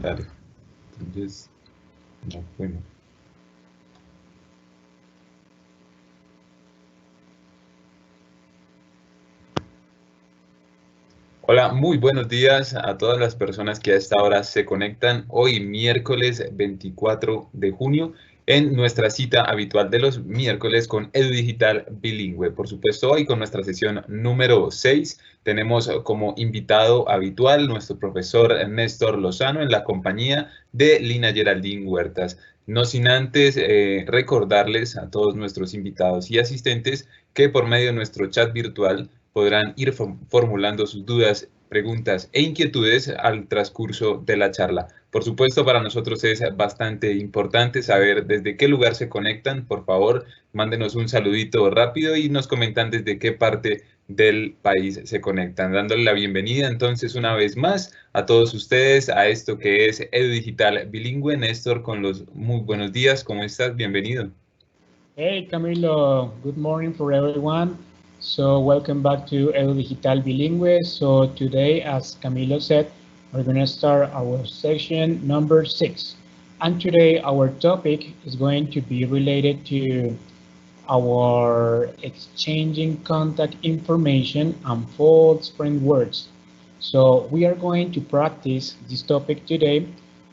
Dale. Entonces, no, bueno. Hola, muy buenos días a todas las personas que a esta hora se conectan hoy miércoles 24 de junio en nuestra cita habitual de los miércoles con Edu Digital Bilingüe. Por supuesto, hoy con nuestra sesión número 6 tenemos como invitado habitual nuestro profesor Néstor Lozano en la compañía de Lina Geraldine Huertas. No sin antes recordarles a todos nuestros invitados y asistentes que por medio de nuestro chat virtual podrán ir formulando sus dudas, preguntas e inquietudes al transcurso de la charla. Por supuesto, para nosotros es bastante importante saber desde qué lugar se conectan. Por favor, mándenos un saludito rápido y nos comentan desde qué parte del país se conectan. Dándole la bienvenida entonces una vez más a todos ustedes a esto que es Edu Digital Bilingüe. Néstor, con los muy buenos días. ¿Cómo estás? Bienvenido. Hey Camilo, good morning for everyone. So welcome back to Edu Digital Bilingüe. So today, as Camilo said, we're going to start our section number 6. And today our topic is going to be related to our exchanging contact information and false friend words. So we are going to practice this topic today,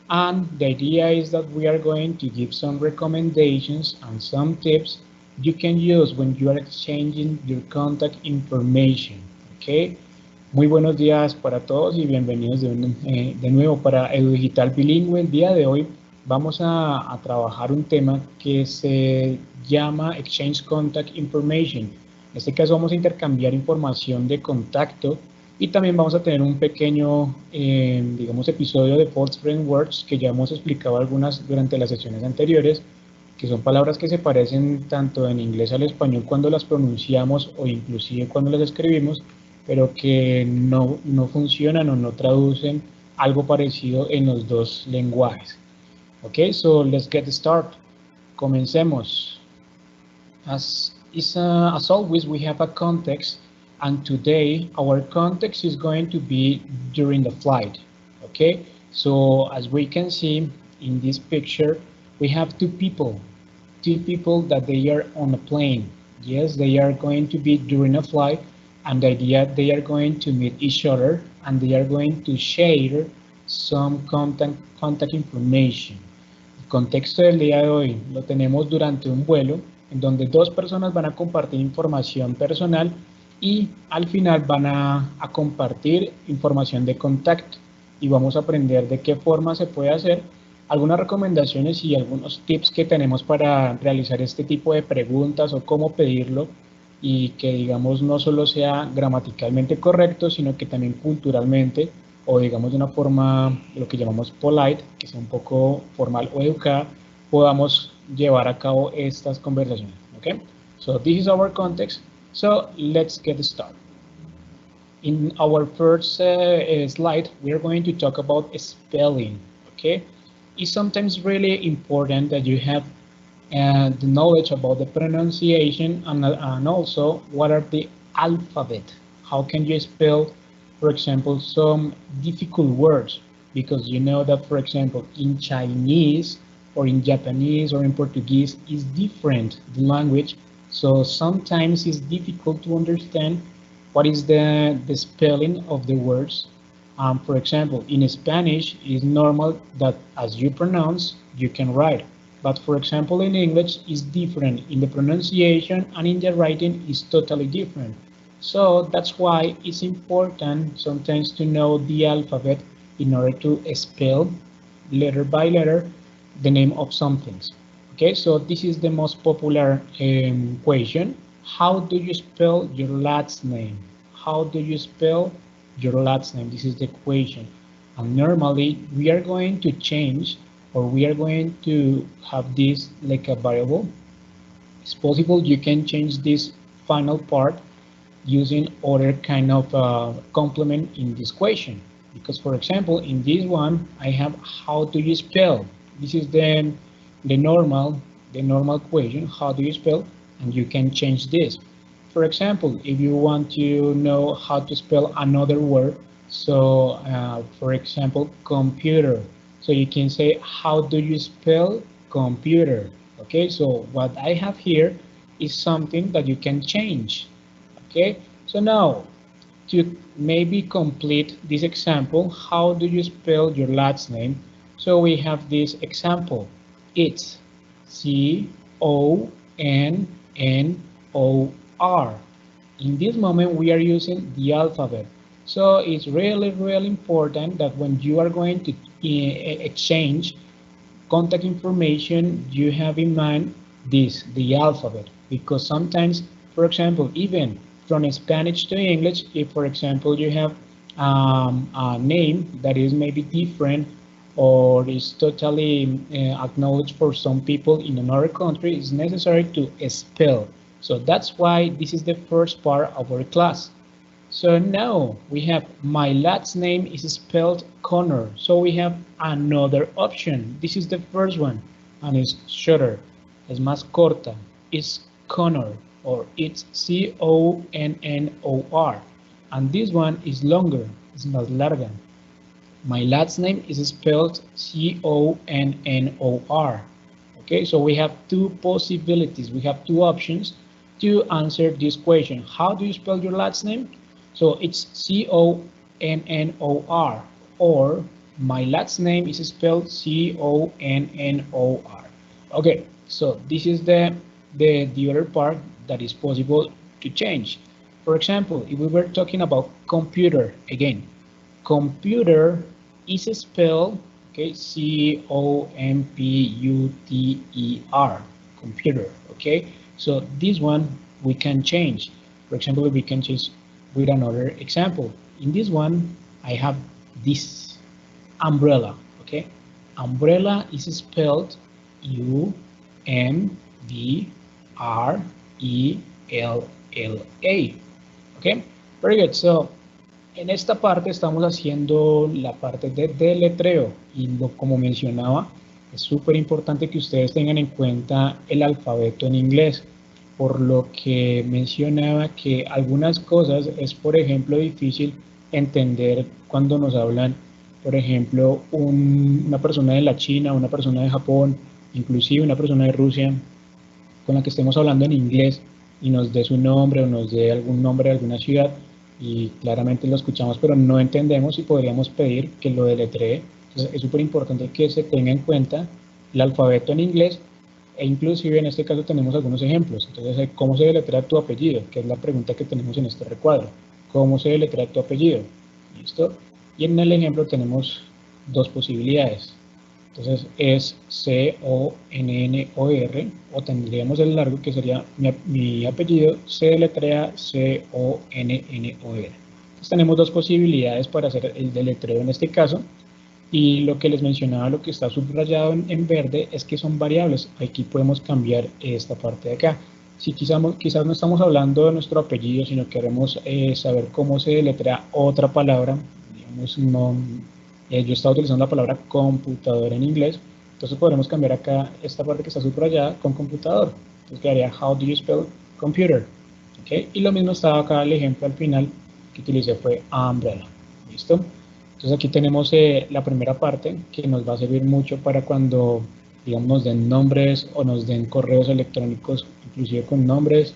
and the idea is that we are going to give some recommendations and some tips you can use when you are exchanging your contact information. Okay. Muy buenos días para todos y bienvenidos de nuevo para Edu Digital Bilingüe. El día de hoy vamos a trabajar un tema que se llama Exchange Contact Information. En este caso vamos a intercambiar información de contacto y también vamos a tener un pequeño, digamos, episodio de False Friend Words que ya hemos explicado algunas durante las sesiones anteriores, que son palabras que se parecen tanto en inglés al español cuando las pronunciamos o inclusive cuando las escribimos, pero que no funcionan o no traducen algo parecido en los dos lenguajes. Okay, so let's get started. Comencemos. As always, we have a context, and today our context is going to be during the flight. Okay, so as we can see in this picture, we have two people that they are on a plane. Yes, they are going to be during a flight, and the idea they are going to meet each other and they are going to share some contact information. El contexto del día de hoy lo tenemos durante un vuelo en donde dos personas van a compartir información personal y al final van a compartir información de contacto, y vamos a aprender de qué forma se puede hacer, algunas recomendaciones y algunos tips que tenemos para realizar este tipo de preguntas o cómo pedirlo, y que digamos no solo sea gramaticalmente correcto, sino que también culturalmente o digamos de una forma, lo que llamamos polite, que sea un poco formal o educada, podamos llevar a cabo estas conversaciones. Okay, so this is our context. So let's get started. In our first slide, we are going to talk about spelling. Okay, it's sometimes really important that you have the knowledge about the pronunciation and also what are the alphabet. How can you spell, for example, some difficult words? Because you know that, for example, in Chinese or in Japanese or in Portuguese is different, the language. So sometimes it's difficult to understand what is the spelling of the words. For example, in Spanish, it's normal that as you pronounce, you can write. But for example, in English, it's different. In the pronunciation and in the writing is totally different. So that's why it's important sometimes to know the alphabet in order to spell letter by letter the name of some things. Okay, so this is the most popular question. How do you spell your last name? How do you spell your last name? This is the question. And normally we are going to change, or we are going to have this like a variable. It's possible you can change this final part using other kind of complement in this question. Because for example, in this one, I have how do you spell? This is the normal question, how do you spell? And you can change this. For example, if you want to know how to spell another word, so for example, computer. So you can say, how do you spell computer? Okay, so what I have here is something that you can change. Okay, so now to maybe complete this example, how do you spell your last name? So we have this example. It's Connor. In this moment, we are using the alphabet. So it's really, really important that when you are going to exchange contact information, you have in mind this, the alphabet, because sometimes, for example, even from Spanish to English, if for example you have a name that is maybe different or is totally acknowledged for some people in another country, it's necessary to spell. So that's why this is the first part of our class. So now we have my last name is spelled Connor. So we have another option. This is the first one and it's shorter. Es más corta. It's Connor or it's Connor. And this one is longer. It's más larga. My last name is spelled Connor. Okay, so we have two possibilities. We have two options to answer this question. How do you spell your last name? So it's Connor, or my last name is spelled Connor. Okay, so this is the other part that is possible to change. For example, if we were talking about computer again, computer is spelled okay, Computer, computer. Okay, so this one we can change. For example, we can change with another example. In this one, I have this umbrella. Okay, umbrella is spelled U-M-B-R-E-L-L-A. Okay, very good. So en esta parte estamos haciendo la parte de deletreo y como mencionaba, es súper importante que ustedes tengan en cuenta el alfabeto en inglés, por lo que mencionaba que algunas cosas es, por ejemplo, difícil entender cuando nos hablan, por ejemplo, una persona de la China, una persona de Japón, inclusive una persona de Rusia, con la que estemos hablando en inglés y nos dé su nombre o nos dé algún nombre de alguna ciudad, y claramente lo escuchamos pero no entendemos y podríamos pedir que lo deletree. Entonces es súper importante que se tenga en cuenta el alfabeto en inglés e inclusive en este caso tenemos algunos ejemplos. Entonces, ¿cómo se deletrea tu apellido? Que es la pregunta que tenemos en este recuadro. ¿Cómo se deletrea tu apellido? ¿Listo? Y en el ejemplo tenemos dos posibilidades. Entonces es C-O-N-N-O-R o tendríamos el largo que sería mi apellido se deletrea C-O-N-N-O-R. Entonces tenemos dos posibilidades para hacer el deletreo en este caso. Y lo que les mencionaba, lo que está subrayado en verde, es que son variables. Aquí podemos cambiar esta parte de acá. Si quizás no estamos hablando de nuestro apellido, sino queremos saber cómo se deletrea otra palabra, digamos, yo estaba utilizando la palabra computador en inglés, entonces podremos cambiar acá esta parte que está subrayada con computador. Entonces quedaría how do you spell computer. ¿Okay? Y lo mismo estaba acá el ejemplo al final que utilicé fue umbrella. ¿Listo? Entonces aquí tenemos la primera parte que nos va a servir mucho para cuando digamos nos den nombres o nos den correos electrónicos, inclusive con nombres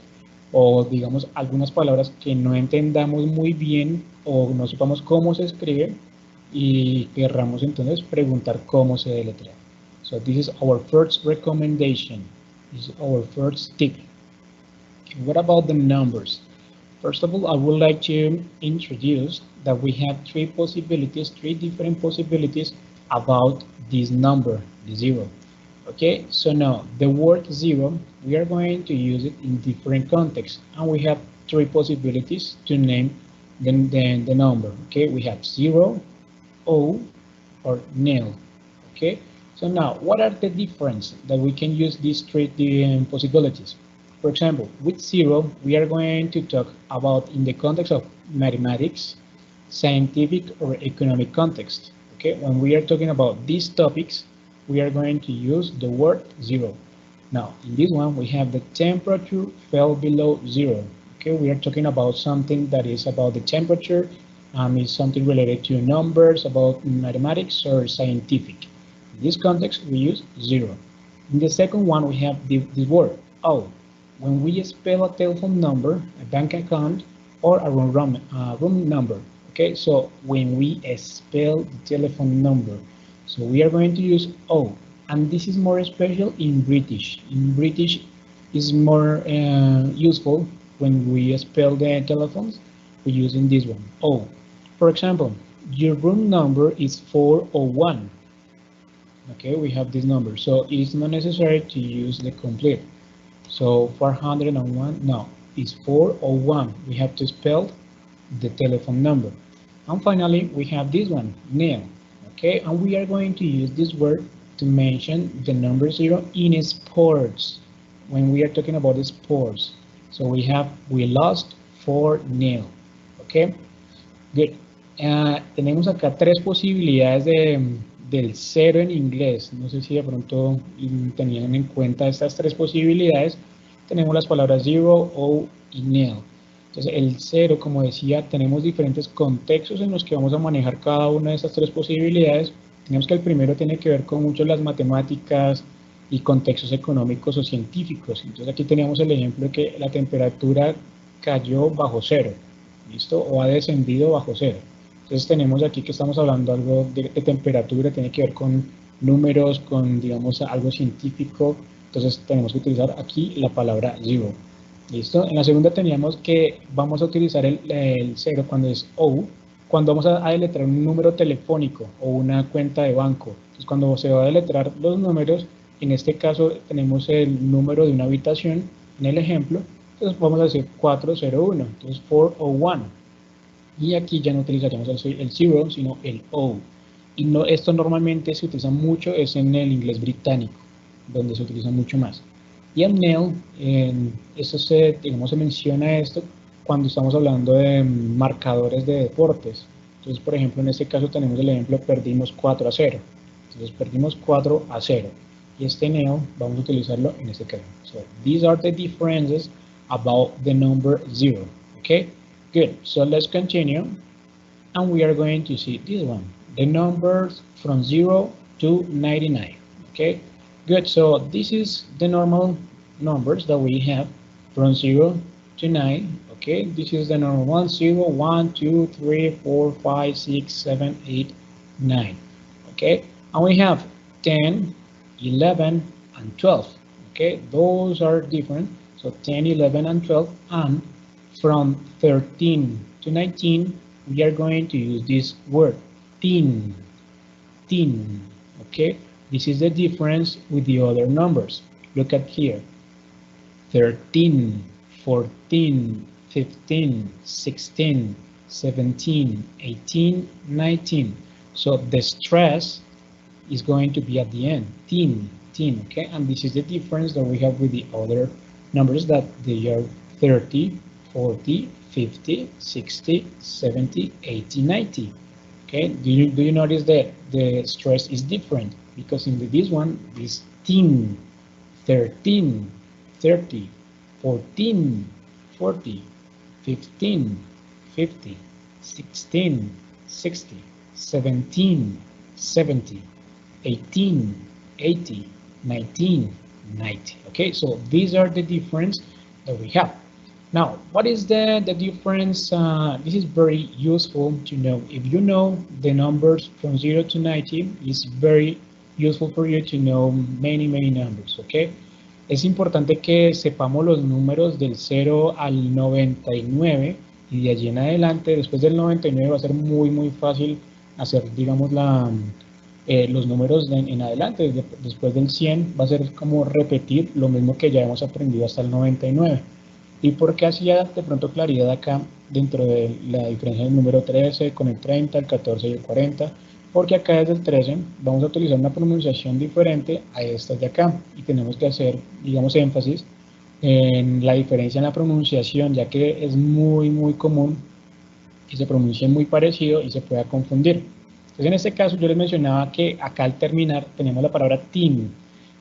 o digamos algunas palabras que no entendamos muy bien o no sepamos cómo se escribe y querramos entonces preguntar cómo se deletrea. So this is our first recommendation. This is our first tip. Okay, what about the numbers? First of all, I would like to introduce that we have three different possibilities about this number, the zero. Okay, so now the word zero, we are going to use it in different contexts, and we have three possibilities to name the number. Okay, we have zero, O, or nil. Okay, so now what are the difference that we can use these three possibilities? For example, with zero, we are going to talk about in the context of mathematics, scientific or economic context. Okay, when we are talking about these topics, we are going to use the word zero. Now, in this one, we have the temperature fell below zero. Okay, we are talking about something that is about the temperature, is something related to numbers, about mathematics or scientific. In this context, we use 0. In the second one, we have this word, O. When we spell a telephone number, a bank account, or a room number. Okay, so when we spell the telephone number, so we are going to use O. And this is more special in British. In British, is more useful when we spell the telephones. We're using this one, O. For example, your room number is 401. Okay, we have this number, so it's not necessary to use the complete. So 401, no, it's 401. We have to spell the telephone number. And finally, we have this one, nil. Okay, and we are going to use this word to mention the number 0 in sports, when we are talking about the sports. So we lost 4-0. Okay, good. Tenemos acá tres posibilidades del 0 en inglés. No sé si de pronto tenían en cuenta estas tres posibilidades. Tenemos las palabras 0, O y nil. Entonces el 0, como decía, tenemos diferentes contextos en los que vamos a manejar cada una de estas tres posibilidades. Tenemos que el primero tiene que ver con mucho las matemáticas y contextos económicos o científicos. Entonces aquí tenemos el ejemplo de que la temperatura cayó bajo 0, ¿listo? O ha descendido bajo 0. Entonces tenemos aquí que estamos hablando algo de temperatura, tiene que ver con números, con, digamos, algo científico. Entonces tenemos que utilizar aquí la palabra 0. ¿Listo? En la segunda teníamos que vamos a utilizar el 0 cuando es O, cuando vamos a deletrear un número telefónico o una cuenta de banco. Entonces cuando se va a deletrear los números, en este caso tenemos el número de una habitación en el ejemplo, entonces vamos a decir 401, entonces 401. Y aquí ya no utilizaríamos el 0, sino el O. Y no, esto normalmente se utiliza mucho, es en el inglés británico, donde se utiliza mucho más. Y el nil, esto se menciona esto cuando estamos hablando de marcadores de deportes. Entonces, por ejemplo, en este caso tenemos el ejemplo, perdimos 4-0. Entonces, perdimos 4-0. Y este nil vamos a utilizarlo en este caso. So, these are the differences about the number 0. Okay? Good. So, let's continue. And we are going to see this one. The numbers from 0 to 99. Okay? Good. So, this is the normal numbers that we have from 0 to 9. Okay, this is the normal 1, 0, 1, 2, 3, 4, 5, 6, 7, 8, 9. Okay, and we have 10, 11, and 12. Okay, those are different. So 10, 11, and 12. And from 13 to 19, we are going to use this word, teen. Teen. Okay, this is the difference with the other numbers. Look at here. 13, 14, 15, 16, 17, 18, 19. So the stress is going to be at the end, teen, okay? And this is the difference that we have with the other numbers, that they are 30, 40, 50, 60, 70, 80, 90. Okay, do you notice that the stress is different? Because in this one is teen, 13, 30, 14, 40, 15, 50, 16, 60, 17, 70, 18, 80, 19, 90. Okay, so these are the difference that we have. Now, what is the difference? This is very useful to know. If you know the numbers from 0 to 90, it's very useful for you to know many numbers, okay? Es importante que sepamos los números del 0 al 99 y de allí en adelante, después del 99 va a ser muy fácil hacer, digamos, los números en adelante. Después del 100 va a ser como repetir lo mismo que ya hemos aprendido hasta el 99. ¿Y por qué hacía de pronto claridad acá dentro de la diferencia del número 13 con el 30, el 14 y el 40? Porque acá desde el 13 vamos a utilizar una pronunciación diferente a estas de acá y tenemos que hacer, digamos, énfasis en la diferencia en la pronunciación, ya que es muy común que se pronuncie muy parecido y se pueda confundir. Entonces en este caso yo les mencionaba que acá al terminar tenemos la palabra teen,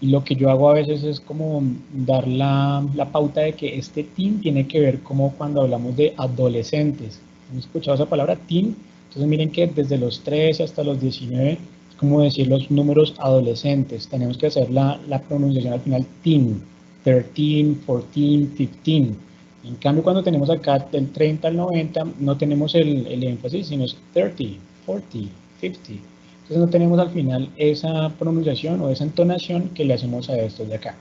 y lo que yo hago a veces es como dar la pauta de que este teen tiene que ver como cuando hablamos de adolescentes. ¿Han escuchado esa palabra teen? Entonces miren que desde los 13 hasta los 19 como decir los números adolescentes. Tenemos que hacer la pronunciación al final, teen, 13, 14, 15. En cambio, cuando tenemos acá del 30 al 90, no tenemos el énfasis, sino es 30, 40, 50. Entonces no tenemos al final esa pronunciación o esa entonación que le hacemos a estos de acá.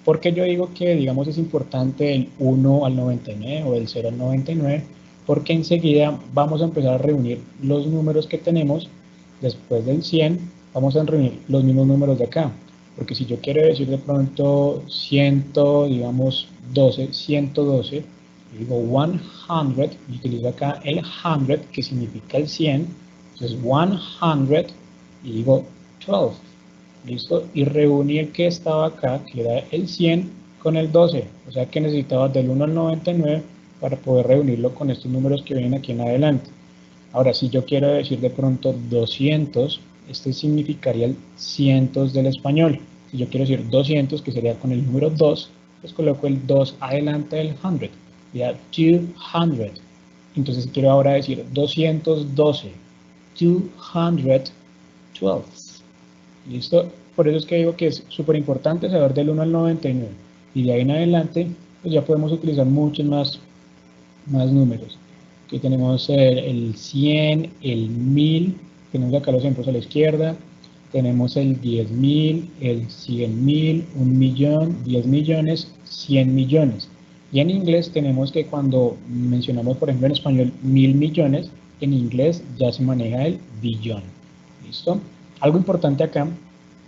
Porque yo digo que, digamos, es importante el 1 al 99 o el 0 al 99, porque enseguida vamos a empezar a reunir los números que tenemos. Después del 100, vamos a reunir los mismos números de acá. Porque si yo quiero decir de pronto 100, digamos 12, 112, digo 100, y utilizo acá el 100, que significa el 100, entonces 100, y digo 12, ¿listo? Y reuní el que estaba acá, que era el 100, con el 12, o sea que necesitaba del 1 al 99 para poder reunirlo con estos números que vienen aquí en adelante. Ahora, si yo quiero decir de pronto 200, este significaría el cientos del español. Si yo quiero decir 200, que sería con el número 2, pues coloco el 2 adelante del 100, sería 200. Entonces, si quiero ahora decir 212, 212. ¿Listo? Por eso es que digo que es súper importante saber del 1 al 99. Y de ahí en adelante, pues ya podemos utilizar muchos más números. Aquí tenemos el 100, el 1000, tenemos acá los ejemplos a la izquierda, tenemos el 10.000, el 100.000, 1.000.000, 10 millones, 100 millones. Y en inglés tenemos que cuando mencionamos, por ejemplo, en español 1.000 millones, en inglés ya se maneja el billón. ¿Listo? Algo importante acá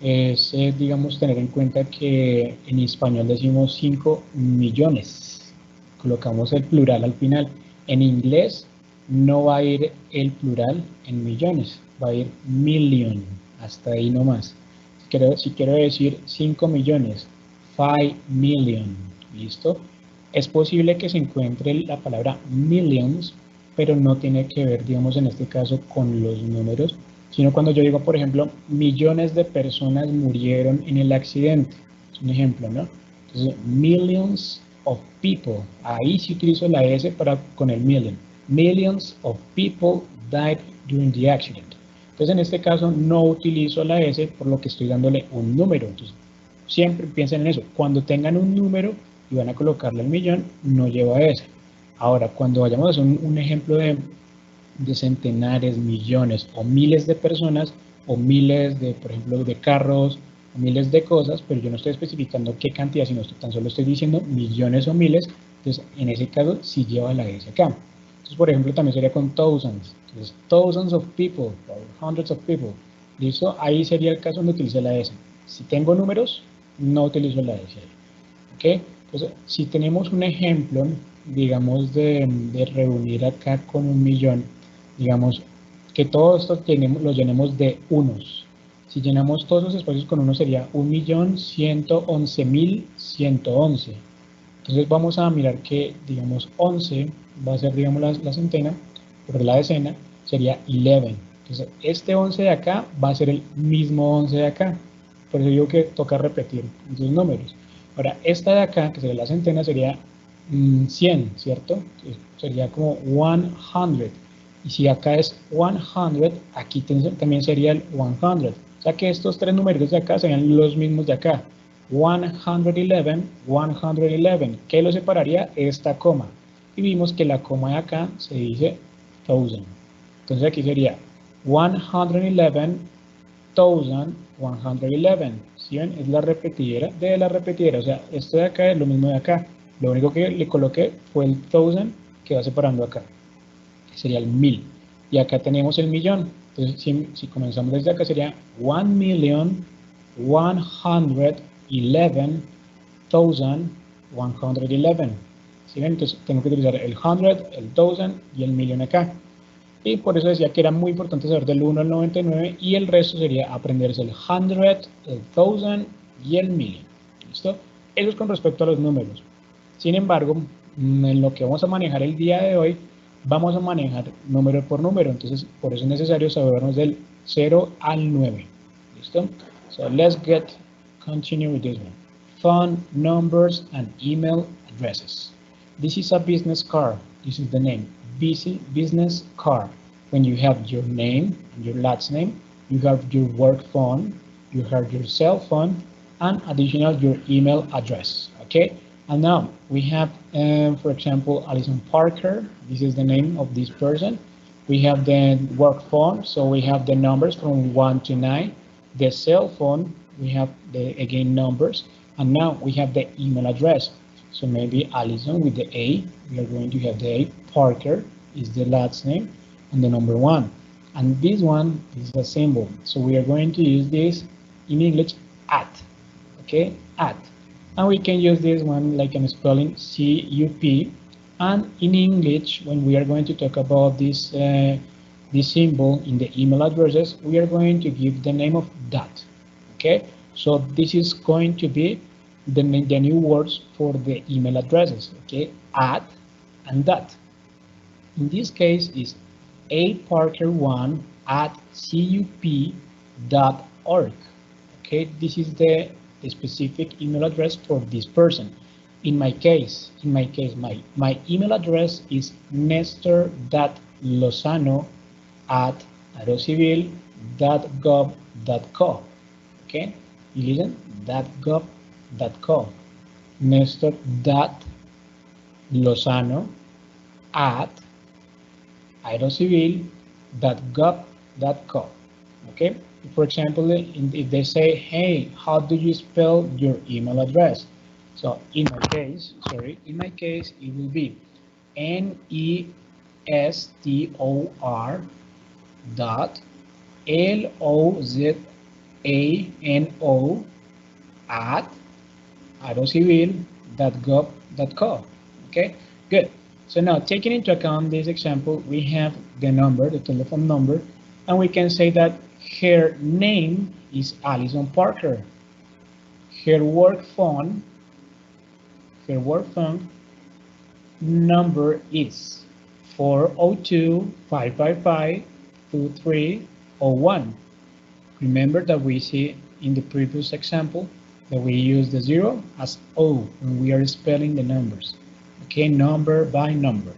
es, digamos, tener en cuenta que en español decimos 5 millones. Colocamos el plural al final. En inglés no va a ir el plural en millones, va a ir million, hasta ahí nomás. Si quiero decir 5 millones, 5 million, ¿listo? Es posible que se encuentre la palabra millions, pero no tiene que ver, digamos, en este caso con los números, sino cuando yo digo, por ejemplo, millones de personas murieron en el accidente. Es un ejemplo, ¿no? Entonces, millions of people, ahí sí utilizo la S con el million. Millions of people died during the accident. Entonces en este caso no utilizo la S por lo que estoy dándole un número. Entonces siempre piensen en eso. Cuando tengan un número y van a colocarle el millón, no lleva S. Ahora, cuando vayamos a hacer un ejemplo de centenares, millones o miles de personas o miles de, por ejemplo, de carros, miles de cosas, pero yo no estoy especificando qué cantidad, sino tan solo estoy diciendo millones o miles, entonces en ese caso sí lleva la S acá. Entonces, por ejemplo, también sería con thousands, entonces thousands of people, or hundreds of people, ¿listo? Ahí sería el caso donde utilice la S. Si tengo números, no utilizo la S, ¿ok? Entonces, si tenemos un ejemplo, digamos, de reunir acá con un millón, digamos, que todo esto lo llenemos de unos. Si llenamos todos los espacios con uno sería 1.111.111. Entonces vamos a mirar que, digamos, 11 va a ser, digamos, la centena, pero la decena sería 11. Entonces este 11 de acá va a ser el mismo 11 de acá. Por eso digo que toca repetir esos números. Ahora, esta de acá, que sería la centena, sería 100, ¿cierto? Entonces, sería como 100. Y si acá es 100, aquí también sería el 100. O sea que estos tres numeritos de acá serían los mismos de acá. 111, 111. ¿Qué lo separaría? Esta coma. Y vimos que la coma de acá se dice 1000. Entonces aquí sería 111,111. ¿Sí ven? Es la repetidera de la repetidera. O sea, esto de acá es lo mismo de acá. Lo único que le coloqué fue el 1000 que va separando acá. Sería el 1000. Y acá tenemos el millón. Entonces, si comenzamos desde acá, sería 1.111.111. ¿Sí ven? Entonces, tengo que utilizar el 100, el 1000 y el millón acá. Y por eso decía que era muy importante saber del 1 al 99 y el resto sería aprenderse el 100, el 1000 y el million. ¿Listo? Eso es con respecto a los números. Sin embargo, en lo que vamos a manejar el día de hoy, vamos a manejar número por número. Entonces, por eso es necesario sabernos del 0 al 9. ¿Listo? So, let's continue with this one. Phone numbers and email addresses. This is a business card. This is the name. Business card. When you have your name and your last name, you have your work phone, you have your cell phone, and additional your email address. Okay, and now we have, for example, Alison Parker. This is the name of this person. We have the work phone, so we have the numbers from 1 to 9. The cell phone, we have the again numbers, and now we have the email address. So maybe Alison with the A, we are going to have the A. Parker is the last name, and the number 1. And this one is a symbol, so we are going to use this in English at. Okay, at. And we can use this one like I'm spelling CUP. And in English, when we are going to talk about this symbol in the email addresses, we are going to give the name of dot. Okay, so this is going to be the new words for the email addresses. Okay, at and dot. In this case is aparker1 at cup.org. Okay, this is the specific email address for this person. In my case, my email address is nestor.lozano at aerocivil.gov.co. Okay, you listen, .gov.co. Nestor.lozano at aerocivil.gov.co. Okay, for example, if they say, hey, how do you spell your email address? So in my case, it will be nestor.lozano at aerocivil.gov.co. Okay, good. So now, taking into account this example, we have the number, the telephone number, and we can say that her name is Alison Parker. Her work phone number is 402-555-2301. Remember that we see in the previous example that we use the 0 as O when we are spelling the numbers. Okay, number by number.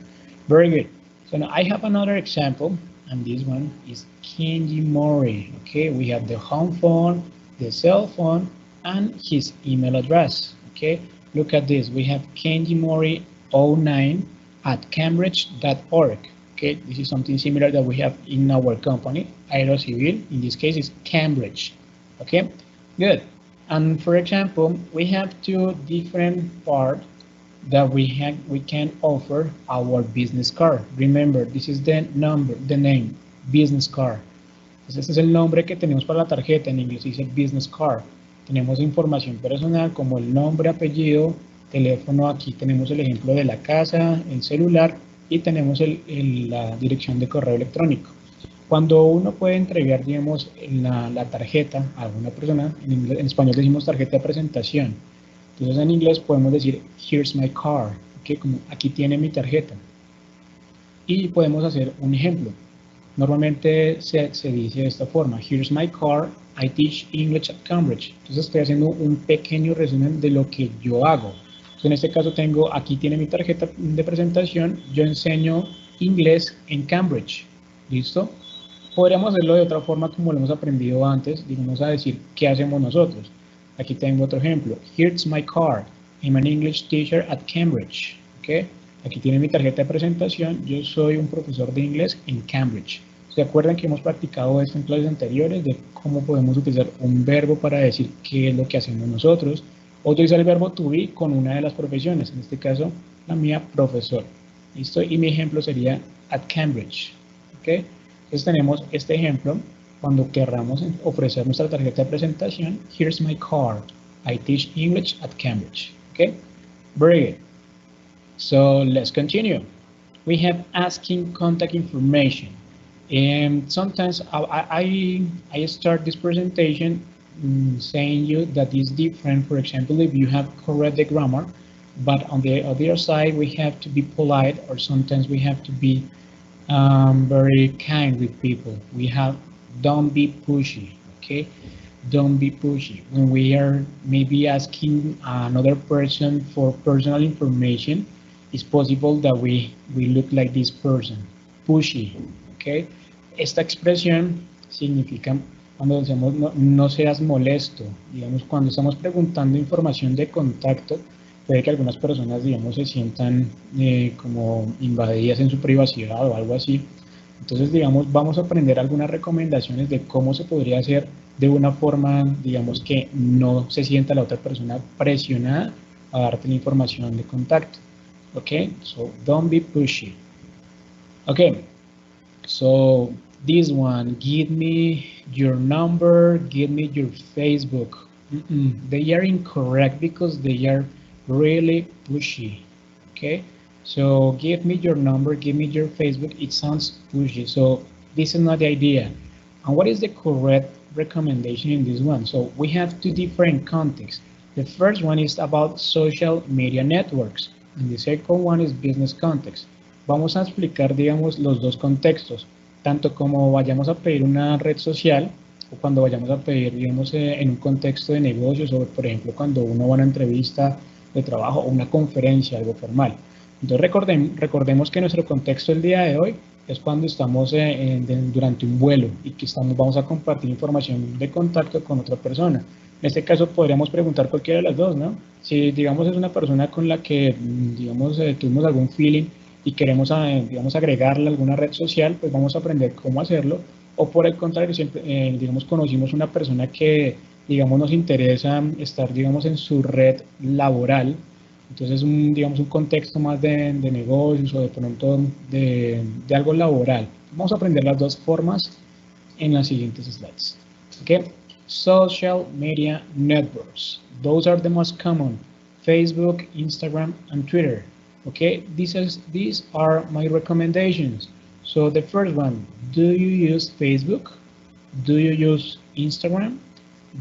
Very good. So now I have another example, and this one is Kenji Mori. Okay, we have the home phone, the cell phone, and his email address. Okay, look at this. We have Kenji Mori 09 at cambridge.org. Okay, this is something similar that we have in our company, Aerocivil. In this case, is Cambridge. Okay, good. And for example, we have two different parts that we can offer our business card. Remember, this is the name, business card. Entonces, este es el nombre que tenemos para la tarjeta. En inglés dice business card. Tenemos información personal como el nombre, apellido, teléfono. Aquí tenemos el ejemplo de la casa, el celular, y tenemos la dirección de correo electrónico. Cuando uno puede entregar, digamos, la tarjeta a alguna persona, en español decimos tarjeta de presentación. Entonces en inglés podemos decir, here's my card, ¿okay? Como aquí tiene mi tarjeta. Y podemos hacer un ejemplo. Normalmente se dice de esta forma, here's my card, I teach English at Cambridge. Entonces estoy haciendo un pequeño resumen de lo que yo hago. Entonces, en este caso tengo, aquí tiene mi tarjeta de presentación, yo enseño inglés en Cambridge. ¿Listo? Podríamos hacerlo de otra forma como lo hemos aprendido antes, digamos a decir, ¿qué hacemos nosotros? Aquí tengo otro ejemplo. Here's my card. I'm an English teacher at Cambridge. Okay. Aquí tiene mi tarjeta de presentación. Yo soy un profesor de inglés en Cambridge. ¿Se acuerdan que hemos practicado esto en clases anteriores de cómo podemos utilizar un verbo para decir qué es lo que hacemos nosotros? O utilizar el verbo to be con una de las profesiones. En este caso, la mía, profesor. ¿Listo? Y mi ejemplo sería at Cambridge. Okay. Entonces tenemos este ejemplo. Cuando querramos ofrecer nuestra tarjeta de presentación, here's my card. I teach English at Cambridge. Okay, very good. So let's continue. We have asking contact information. And sometimes I start this presentation saying you that is different. For example, if you have correct the grammar, but on the other side, we have to be polite, or sometimes we have to be very kind with people. We have don't be pushy, okay? Don't be pushy. When we are maybe asking another person for personal information, it's possible that we look like this person, pushy, okay? Esta expresión significa cuando decimos no seas molesto, digamos, cuando estamos preguntando información de contacto, puede que algunas personas, digamos, se sientan como invadidas en su privacidad o algo así. Entonces, digamos, vamos a aprender algunas recomendaciones de cómo se podría hacer de una forma, digamos, que no se sienta la otra persona presionada a darte la información de contacto. Okay, so don't be pushy. Okay, so this one, give me your number, give me your Facebook. They are incorrect because they are really pushy. Okay, so give me your number, give me your Facebook. It sounds pushy, so this is not the idea. And what is the correct recommendation in this one? So we have two different contexts. The first one is about social media networks, and the second one is business context. Vamos a explicar, digamos, los dos contextos, tanto como vayamos a pedir una red social o cuando vayamos a pedir, digamos, en un contexto de negocios o, por ejemplo, cuando uno va a una entrevista de trabajo o una conferencia, algo formal. Entonces, recordemos que nuestro contexto el día de hoy es cuando estamos durante un vuelo y que vamos a compartir información de contacto con otra persona. En este caso podríamos preguntar cualquiera de las dos, ¿no? Si, digamos, es una persona con la que, digamos, tuvimos algún feeling y queremos, digamos, agregarle a alguna red social, pues vamos a aprender cómo hacerlo. O por el contrario, siempre, digamos, conocimos una persona que, digamos, nos interesa estar, digamos, en su red laboral. Entonces, digamos, un contexto más de negocios o de pronto de algo laboral. Vamos a aprender las dos formas en las siguientes slides. Okay. Social media networks. Those are the most common. Facebook, Instagram, and Twitter. Okay, these are my recommendations. So the first one, do you use Facebook? Do you use Instagram?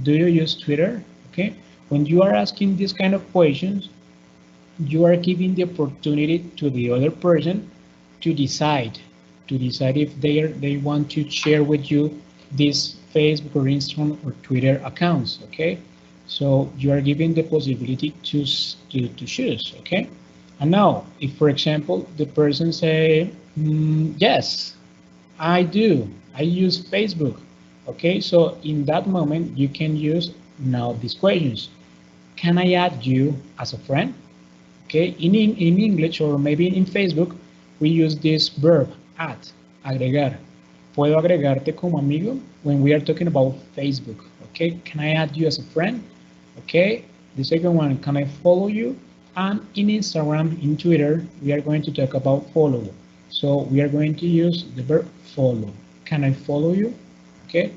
Do you use Twitter? Okay, when you are asking these kind of questions, you are giving the opportunity to the other person to decide if they want to share with you this Facebook or Instagram or Twitter accounts. Okay, so you are giving the possibility to choose. Okay. And now, if, for example, the person say, yes, I do, I use Facebook. Okay, so in that moment, you can use now these questions. Can I add you as a friend? Okay, in English or maybe in Facebook, we use this verb, add, agregar. ¿Puedo agregarte como amigo? When we are talking about Facebook. Okay, can I add you as a friend? Okay, the second one, can I follow you? And in Instagram, in Twitter, we are going to talk about follow. So we are going to use the verb follow. Can I follow you? Okay.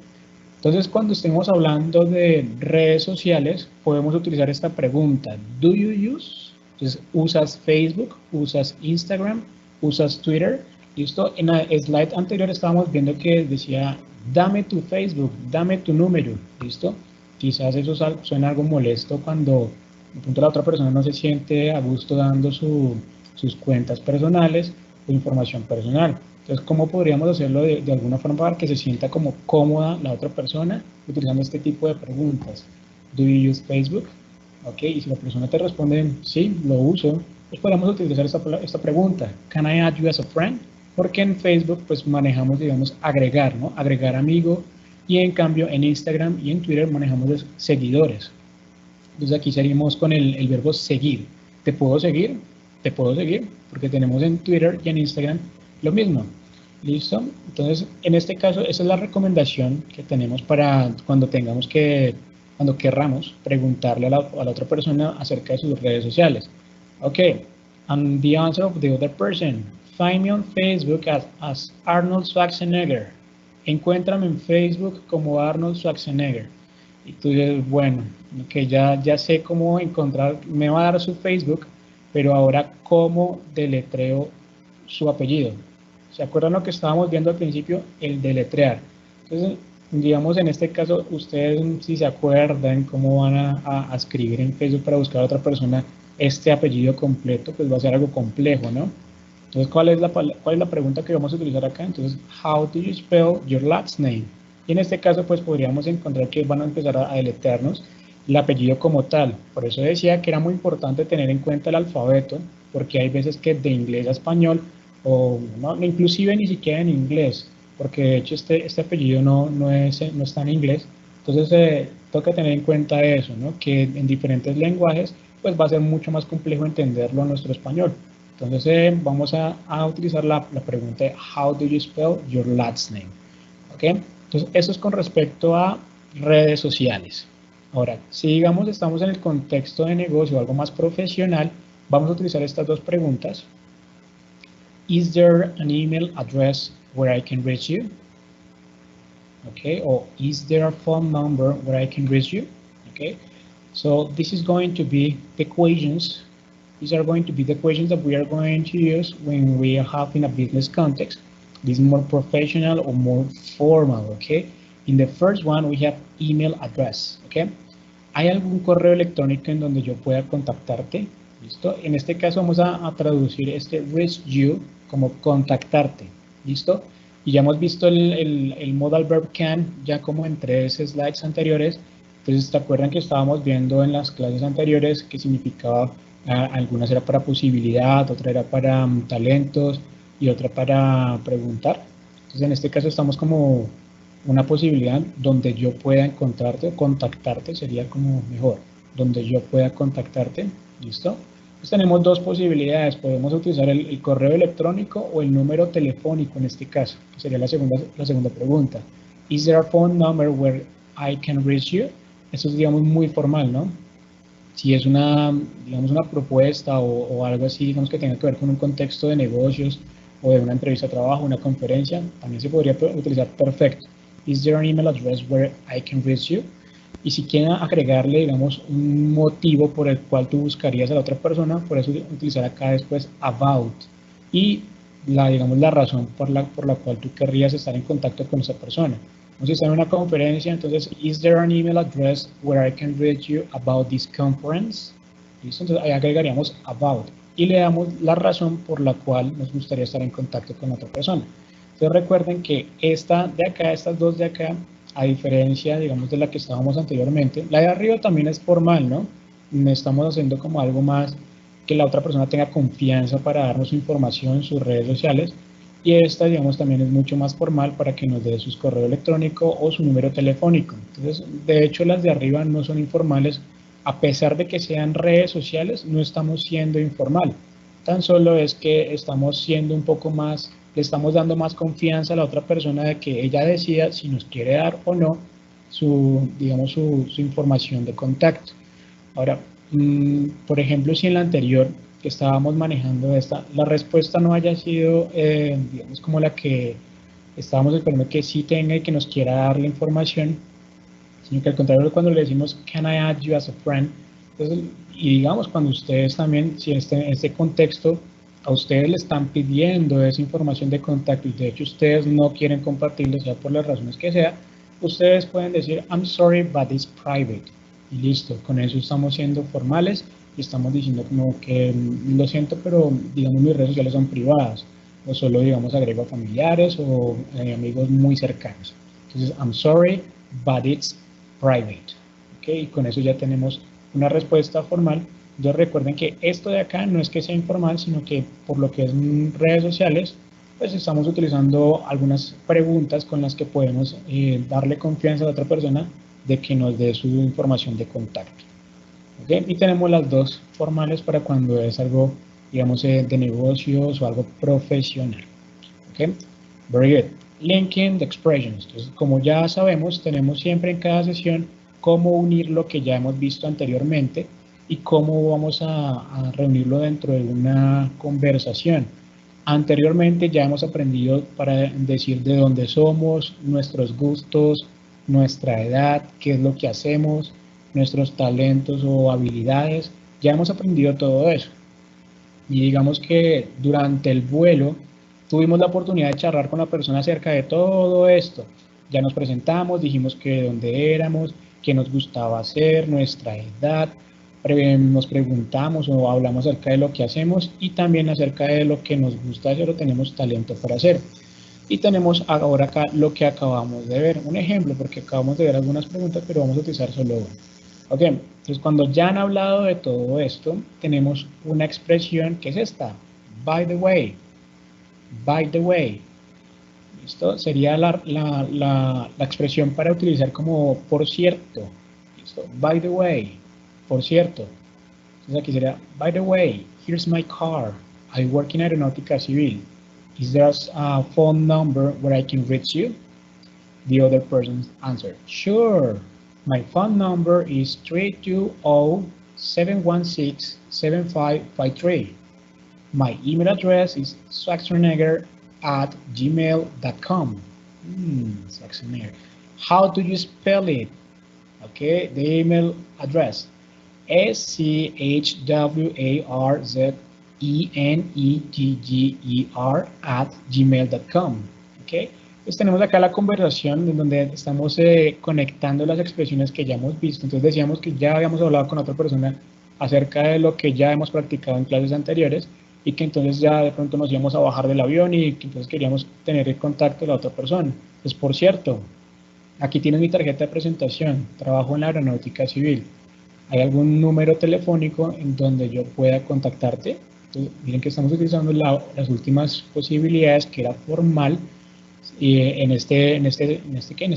Entonces, cuando estemos hablando de redes sociales, podemos utilizar esta pregunta. Do you use? Entonces, ¿usas Facebook? ¿Usas Instagram? ¿Usas Twitter? ¿Listo? En la slide anterior estábamos viendo que decía, dame tu Facebook, dame tu número. ¿Listo? Quizás eso suena algo molesto cuando de pronto la otra persona no se siente a gusto dando sus cuentas personales o información personal. Entonces, ¿cómo podríamos hacerlo de alguna forma para que se sienta como cómoda la otra persona utilizando este tipo de preguntas? ¿Do you use Facebook? Ok, y si la persona te responde, sí, lo uso, pues podemos utilizar esta pregunta. Can I add you as a friend? Porque en Facebook pues manejamos, digamos, agregar, ¿no? Agregar amigo, y en cambio en Instagram y en Twitter manejamos los seguidores. Entonces aquí seguimos con el verbo seguir. ¿Te puedo seguir? Te puedo seguir, porque tenemos en Twitter y en Instagram lo mismo. ¿Listo? Entonces, en este caso, esa es la recomendación que tenemos para cuando querramos preguntarle a la otra persona acerca de sus redes sociales. Ok, and the answer of the other person. Find me on Facebook as Arnold Schwarzenegger. Encuéntrame en Facebook como Arnold Schwarzenegger. Y tú dices, bueno, que ya sé cómo encontrar, me va a dar su Facebook, pero ahora cómo deletreo su apellido. ¿Se acuerdan lo que estábamos viendo al principio? El deletrear. Entonces, digamos, en este caso, ustedes si se acuerdan cómo van a escribir en Facebook para buscar a otra persona este apellido completo, pues va a ser algo complejo, ¿no? Entonces, ¿cuál es la pregunta que vamos a utilizar acá? Entonces, how do you spell your last name? Y en este caso, pues podríamos encontrar que van a empezar a deletrearnos el apellido como tal. Por eso decía que era muy importante tener en cuenta el alfabeto, porque hay veces que de inglés a español, o no, inclusive ni siquiera en inglés, porque de hecho este apellido no está en inglés. Entonces toca tener en cuenta eso, ¿no? Que en diferentes lenguajes pues va a ser mucho más complejo entenderlo en nuestro español. Entonces vamos a utilizar la pregunta de how do you spell your last name, ¿ok? Entonces eso es con respecto a redes sociales. Ahora, si digamos estamos en el contexto de negocio o algo más profesional, vamos a utilizar estas dos preguntas. Is there an email address where I can reach you? Okay, or is there a phone number where I can reach you? Okay, so this is going to be the questions. These are going to be the questions that we are going to use when we are having a business context. This is more professional or more formal, okay? In the first one, we have email address, okay? ¿Hay algún correo electrónico en donde yo pueda contactarte? ¿Listo? En este caso vamos a traducir este reach you como contactarte, ¿listo? Y ya hemos visto el modal verb can ya como en 3 slides anteriores. Entonces, ¿te acuerdan que estábamos viendo en las clases anteriores que significaba, algunas era para posibilidad, otra era para talentos y otra para preguntar? Entonces, en este caso estamos como una posibilidad donde yo pueda encontrarte o contactarte, sería como mejor, donde yo pueda contactarte, ¿listo? Pues tenemos dos posibilidades, podemos utilizar el correo electrónico o el número telefónico en este caso, que sería la segunda pregunta. Is there a phone number where I can reach you? Esto es, digamos, muy formal, ¿no? Si es digamos, una propuesta o algo así, digamos, que tenga que ver con un contexto de negocios o de una entrevista de trabajo, una conferencia, también se podría utilizar perfecto. Is there an email address where I can reach you? Y si quieren agregarle, digamos, un motivo por el cual tú buscarías a la otra persona, por eso utilizar acá después about. Y digamos, la razón por la cual tú querrías estar en contacto con esa persona. Si está en una conferencia, entonces, is there an email address where I can reach you about this conference? ¿Listo? Entonces ahí agregaríamos about y le damos la razón por la cual nos gustaría estar en contacto con otra persona. Entonces recuerden que estas dos de acá, a diferencia, digamos, de la que estábamos anteriormente, la de arriba también es formal, ¿no? Estamos haciendo como algo más que la otra persona tenga confianza para darnos su información en sus redes sociales. Y esta, digamos, también es mucho más formal para que nos dé su correo electrónico o su número telefónico. Entonces, de hecho, las de arriba no son informales. A pesar de que sean redes sociales, no estamos siendo informal. Tan solo es que estamos siendo un poco más, le estamos dando más confianza a la otra persona de que ella decida si nos quiere dar o no digamos, su información de contacto. Ahora, por ejemplo, si en la anterior que estábamos manejando la respuesta no haya sido, digamos, como la que estábamos esperando que sí tenga y que nos quiera dar la información, sino que al contrario, cuando le decimos, can I add you as a friend? Entonces, y digamos, cuando ustedes también, si en este contexto, a ustedes le están pidiendo esa información de contacto y de hecho ustedes no quieren compartirlo, sea por las razones que sea, ustedes pueden decir, I'm sorry, but it's private. Y listo, con eso estamos siendo formales y estamos diciendo como que lo siento, pero digamos mis redes sociales son privadas o solo, digamos, agrego a familiares o amigos muy cercanos. Entonces, I'm sorry, but it's private. ¿Okay? Y con eso ya tenemos una respuesta formal. Entonces recuerden que esto de acá no es que sea informal, sino que por lo que es redes sociales, pues estamos utilizando algunas preguntas con las que podemos darle confianza a la otra persona de que nos dé su información de contacto. ¿Okay? Y tenemos las dos formales para cuando es algo, digamos, de negocios o algo profesional. ¿Okay? Very good. Linking the expressions. Entonces, como ya sabemos, tenemos siempre en cada sesión cómo unir lo que ya hemos visto anteriormente y cómo vamos a reunirlo dentro de una conversación. Anteriormente ya hemos aprendido para decir de dónde somos, nuestros gustos, nuestra edad, qué es lo que hacemos, nuestros talentos o habilidades. Ya hemos aprendido todo eso. Y digamos que durante el vuelo tuvimos la oportunidad de charlar con la persona acerca de todo esto. Ya nos presentamos, dijimos que de dónde éramos, qué nos gustaba hacer, nuestra edad, nos preguntamos o hablamos acerca de lo que hacemos y también acerca de lo que nos gusta hacer o tenemos talento para hacer. Y tenemos ahora acá lo que acabamos de ver, un ejemplo, porque acabamos de ver algunas preguntas, pero vamos a utilizar solo una. Ok, entonces cuando ya han hablado de todo esto, tenemos una expresión que es esta, by the way, by the way. ¿Listo? Sería la expresión para utilizar como por cierto. ¿Listo? By the way, por cierto. Entonces aquí sería, by the way, here's my car. I work in Aeronáutica Civil. Is there a phone number where I can reach you? The other person answered, sure. My phone number is 320-716-7553. My email address is schwarzenegger@gmail.com. Schwarzenegger. How do you spell it? Okay, the email address, schwarzenegger@gmail.com. Okay. Pues tenemos acá la conversación en donde estamos conectando las expresiones que ya hemos visto. Entonces decíamos que ya habíamos hablado con otra persona acerca de lo que ya hemos practicado en clases anteriores y que entonces ya de pronto nos íbamos a bajar del avión y que entonces queríamos tener el contacto de la otra persona. Pues por cierto, aquí tienes mi tarjeta de presentación, trabajo en la Aeronáutica Civil. ¿Hay algún número telefónico en donde yo pueda contactarte? Entonces, miren que estamos utilizando las últimas posibilidades, que era formal, en este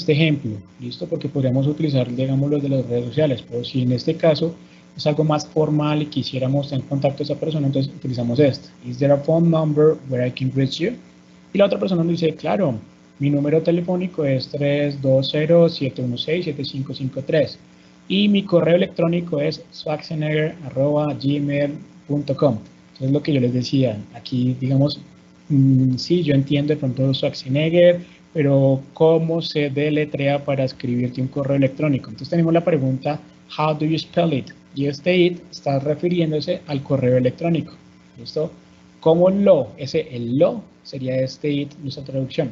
ejemplo, ¿listo? Porque podríamos utilizar, digamos, los de las redes sociales, pero si en este caso es algo más formal y quisiéramos tener contacto con esa persona, entonces utilizamos este. Is there a phone number where I can reach you? Y la otra persona nos dice, claro, mi número telefónico es 320-716-7553 y mi correo electrónico es schwarzenegger@gmail.com. Entonces, lo que yo les decía, aquí, digamos, sí, yo entiendo de pronto Schwarzenegger, pero ¿cómo se deletrea para escribirte un correo electrónico? Entonces tenemos la pregunta, how do you spell it? Y este it está refiriéndose al correo electrónico. ¿Listo? ¿Cómo el lo sería este it, nuestra traducción.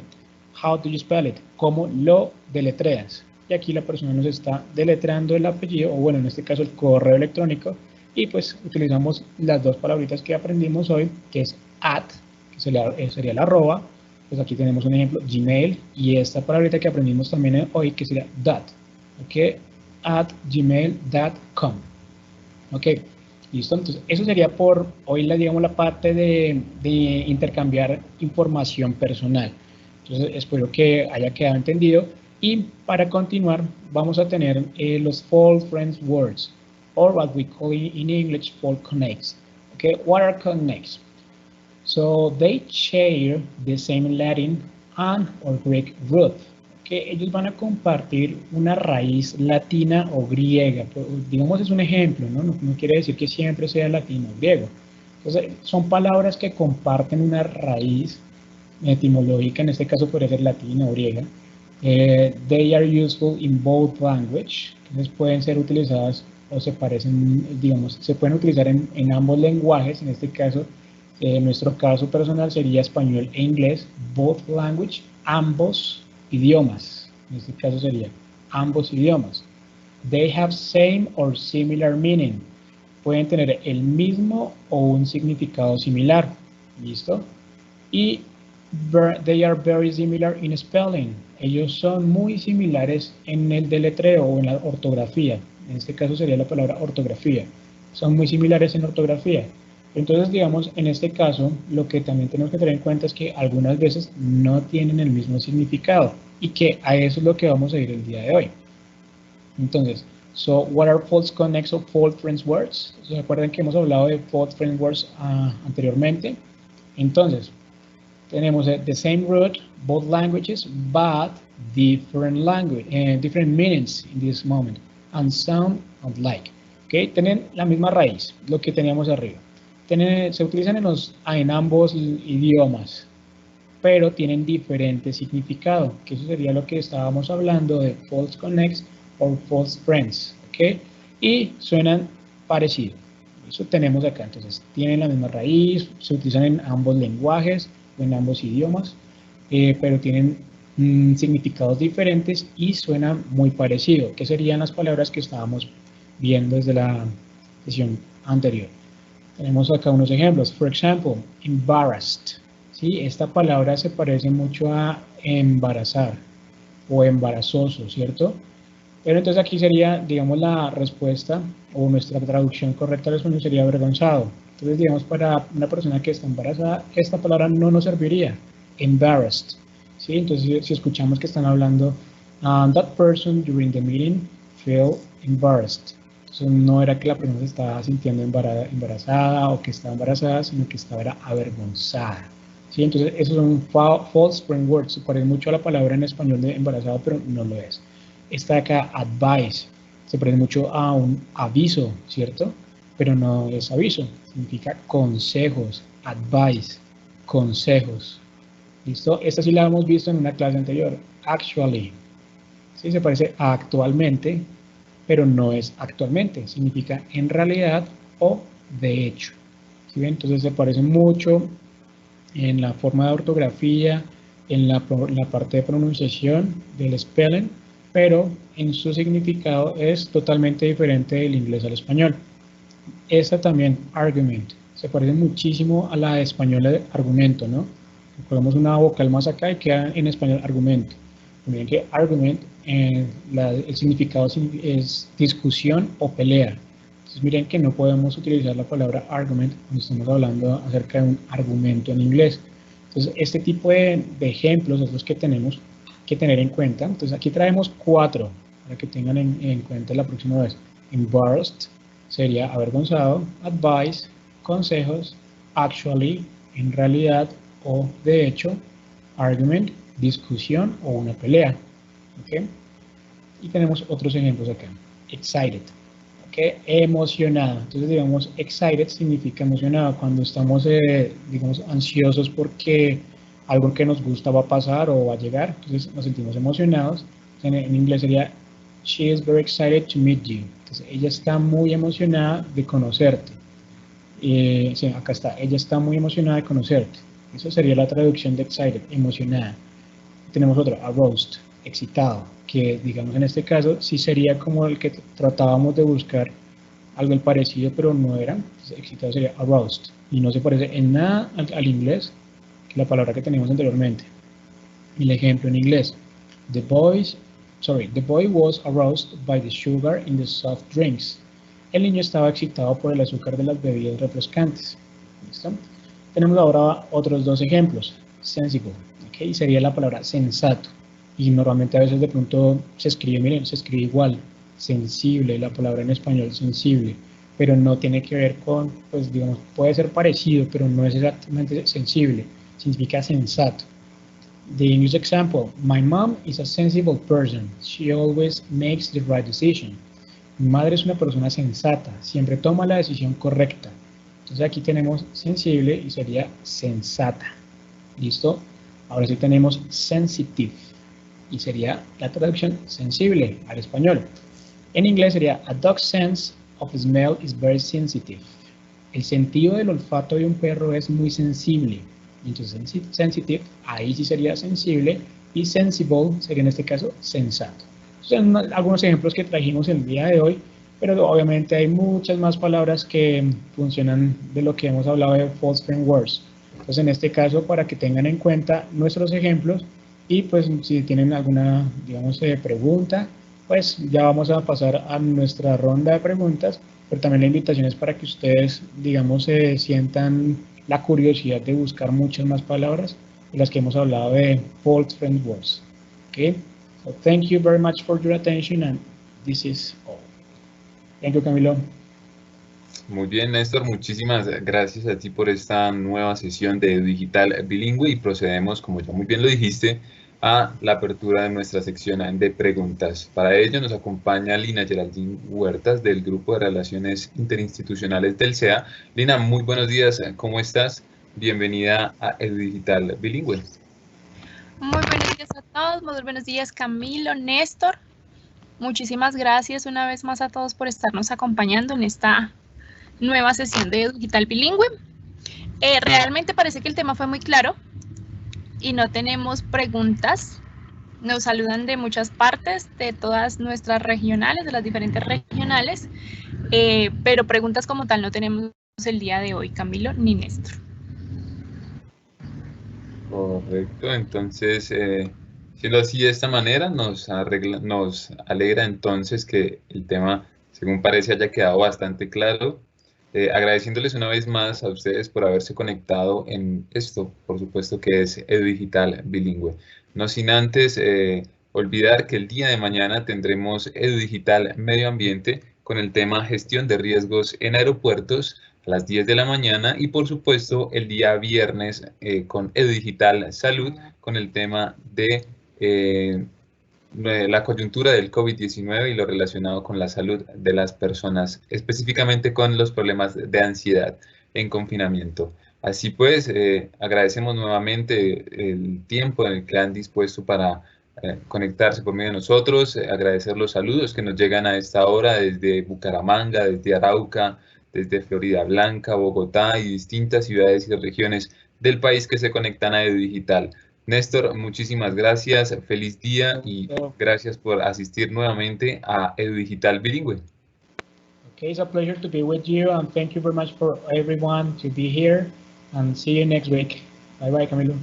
How do you spell it? ¿Cómo lo deletreas? Y aquí la persona nos está deletreando el apellido, o bueno, en este caso el correo electrónico, y pues utilizamos las dos palabritas que aprendimos hoy, que es at, que sería el arroba, pues aquí tenemos un ejemplo, Gmail, y esta palabrita que aprendimos también hoy, que sería dot, ok, at gmail.com, ok, listo. Entonces eso sería por hoy, digamos, la parte de intercambiar información personal. Entonces espero que haya quedado entendido, y para continuar vamos a tener los Folk Friends Words, or what we call in English Folk Connects. Okay, what are connects? So they share the same Latin and or Greek root. Que ellos van a compartir una raíz latina o griega. Digamos, es un ejemplo, ¿no? No quiere decir que siempre sea latino o griego. Entonces, son palabras que comparten una raíz etimológica, en este caso podría ser latina o griega. They are useful in both languages. Entonces, pueden ser utilizadas o se parecen, digamos, se pueden utilizar en ambos lenguajes. En este caso, en nuestro caso personal sería español e inglés, both language, ambos idiomas. En este caso sería ambos idiomas. They have same or similar meaning. Pueden tener el mismo o un significado similar. ¿Listo? Y they are very similar in spelling. Ellos son muy similares en el deletreo o en la ortografía. En este caso sería la palabra ortografía. Son muy similares en ortografía. Entonces, digamos, en este caso, lo que también tenemos que tener en cuenta es que algunas veces no tienen el mismo significado y que a eso es lo que vamos a ir el día de hoy. Entonces, so what are false connects or false friends words? ¿Se acuerdan que hemos hablado de false friends words anteriormente? Entonces, tenemos the same root, both languages, but different language, different meanings in this moment, and sound unlike. Okay, tienen la misma raíz, lo que teníamos arriba. Se utilizan en ambos idiomas, pero tienen diferente significado, que eso sería lo que estábamos hablando de false connects o false friends, ¿ok? Y suenan parecido. Eso tenemos acá, entonces tienen la misma raíz, se utilizan en ambos lenguajes o en ambos idiomas, pero tienen significados diferentes y suenan muy parecido, que serían las palabras que estábamos viendo desde la sesión anterior. Tenemos acá unos ejemplos. For example, embarrassed. ¿Sí? Esta palabra se parece mucho a embarazar o embarazoso, ¿cierto? Pero entonces aquí sería, digamos, la respuesta o nuestra traducción correcta al español sería avergonzado. Entonces, digamos, para una persona que está embarazada, esta palabra no nos serviría. Embarrassed. ¿sí? Entonces, si escuchamos que están hablando, that person during the meeting felt embarrassed. Entonces, no era que la persona se estaba sintiendo embarazada o que estaba embarazada, sino que estaba avergonzada. ¿Sí? Entonces, esos son false spring words. Se parece mucho a la palabra en español de embarazada, pero no lo es. Está acá, advice. Se parece mucho a un aviso, ¿cierto? Pero no es aviso. Significa consejos, advice, consejos. ¿Listo? Esta sí la hemos visto en una clase anterior. Actually. Sí, se parece a actualmente, pero no es actualmente. Significa en realidad o de hecho. ¿Sí ven? Entonces se parece mucho en la forma de ortografía, en la parte de pronunciación del spelling, pero en su significado es totalmente diferente del inglés al español. Esta también, argument, se parece muchísimo a la española de argumento, ¿no? Ponemos una vocal más acá y queda en español argumento. Miren que argument, el significado es discusión o pelea. Entonces miren que no podemos utilizar la palabra argument cuando estamos hablando acerca de un argumento en inglés. Entonces este tipo de ejemplos son los que tenemos que tener en cuenta. Entonces aquí traemos 4 para que tengan en cuenta la próxima vez. Embarrassed sería avergonzado, advice, consejos, actually, en realidad o de hecho, argument, discusión o una pelea. ¿Okay? Y tenemos otros ejemplos acá. Excited, ¿okay? Emocionado. Entonces, digamos, excited significa emocionado. Cuando estamos, digamos, ansiosos porque algo que nos gusta va a pasar o va a llegar, entonces nos sentimos emocionados. En inglés sería, she is very excited to meet you. Entonces, ella está muy emocionada de conocerte. Sí, acá está, ella está muy emocionada de conocerte. Esa sería la traducción de excited, emocionada. Tenemos otro, aroused, excitado, que digamos en este caso sí sería como el que tratábamos de buscar algo parecido, pero no era. Entonces, excitado sería aroused y no se parece en nada al inglés que la palabra que teníamos anteriormente. El ejemplo en inglés, the boy was aroused by the sugar in the soft drinks. El niño estaba excitado por el azúcar de las bebidas refrescantes. ¿Listo? Tenemos ahora otros 2 ejemplos. Sensible, ¿okay? Sería la palabra sensato. Y normalmente a veces de pronto se escribe, miren, se escribe igual. Sensible, la palabra en español sensible. Pero no tiene que ver con, pues digamos, puede ser parecido, pero no es exactamente sensible. Significa sensato. The English example, my mom is a sensible person. She always makes the right decision. Mi madre es una persona sensata, siempre toma la decisión correcta. Entonces aquí tenemos sensible y sería sensata. ¿Listo? Ahora sí tenemos sensitive y sería la traducción sensible al español. En inglés sería a dog's sense of smell is very sensitive. El sentido del olfato de un perro es muy sensible. Entonces sensitive, ahí sí sería sensible y sensible sería en este caso sensato. Son algunos ejemplos que trajimos el día de hoy, pero obviamente hay muchas más palabras que funcionan de lo que hemos hablado de false spring words. Entonces en este caso para que tengan en cuenta nuestros ejemplos y pues si tienen alguna, digamos, pregunta, pues ya vamos a pasar a nuestra ronda de preguntas, pero también la invitación es para que ustedes, digamos, sientan la curiosidad de buscar muchas más palabras de las que hemos hablado de false spring words. Okay? So thank you very much for your attention and this is all. Thank you, Camilo. Muy bien, Néstor, muchísimas gracias a ti por esta nueva sesión de Digital Bilingüe y procedemos, como ya muy bien lo dijiste, a la apertura de nuestra sección de preguntas. Para ello nos acompaña Lina Geraldine Huertas del Grupo de Relaciones Interinstitucionales del CEA. Lina, muy buenos días, ¿cómo estás? Bienvenida a Digital Bilingüe. Muy buenos días a todos, muy buenos días Camilo, Néstor. Muchísimas gracias una vez más a todos por estarnos acompañando en esta nueva sesión de Digital Bilingüe. Realmente parece que el tema fue muy claro y no tenemos preguntas. Nos saludan de muchas partes, de todas nuestras regionales, de las diferentes regionales, pero preguntas como tal no tenemos el día de hoy, Camilo ni Néstor. Correcto, entonces, siendo así de esta manera, nos alegra entonces que el tema, según parece, haya quedado bastante claro. Agradeciéndoles una vez más a ustedes por haberse conectado en esto, por supuesto que es EduDigital Bilingüe. No sin antes olvidar que el día de mañana tendremos EduDigital Medio Ambiente con el tema gestión de riesgos en aeropuertos a las 10 de la mañana y por supuesto el día viernes con EduDigital Salud con el tema de la coyuntura del COVID-19 y lo relacionado con la salud de las personas, específicamente con los problemas de ansiedad en confinamiento. Así pues, agradecemos nuevamente el tiempo en el que han dispuesto para conectarse por medio de nosotros, agradecer los saludos que nos llegan a esta hora desde Bucaramanga, desde Arauca, desde Florida Blanca, Bogotá y distintas ciudades y regiones del país que se conectan a EduDigital. Néstor, muchísimas gracias, feliz día y gracias por asistir nuevamente a EduDigital Bilingüe. Okay, it's a pleasure to be with you and thank you very much for everyone to be here and see you next week. Bye bye, Camilo.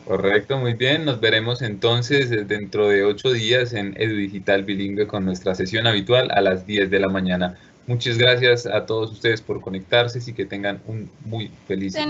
Correcto, muy bien. Nos veremos entonces dentro de 8 días en EduDigital Bilingüe con nuestra sesión habitual a las 10 de la mañana. Muchas gracias a todos ustedes por conectarse y que tengan un muy feliz día.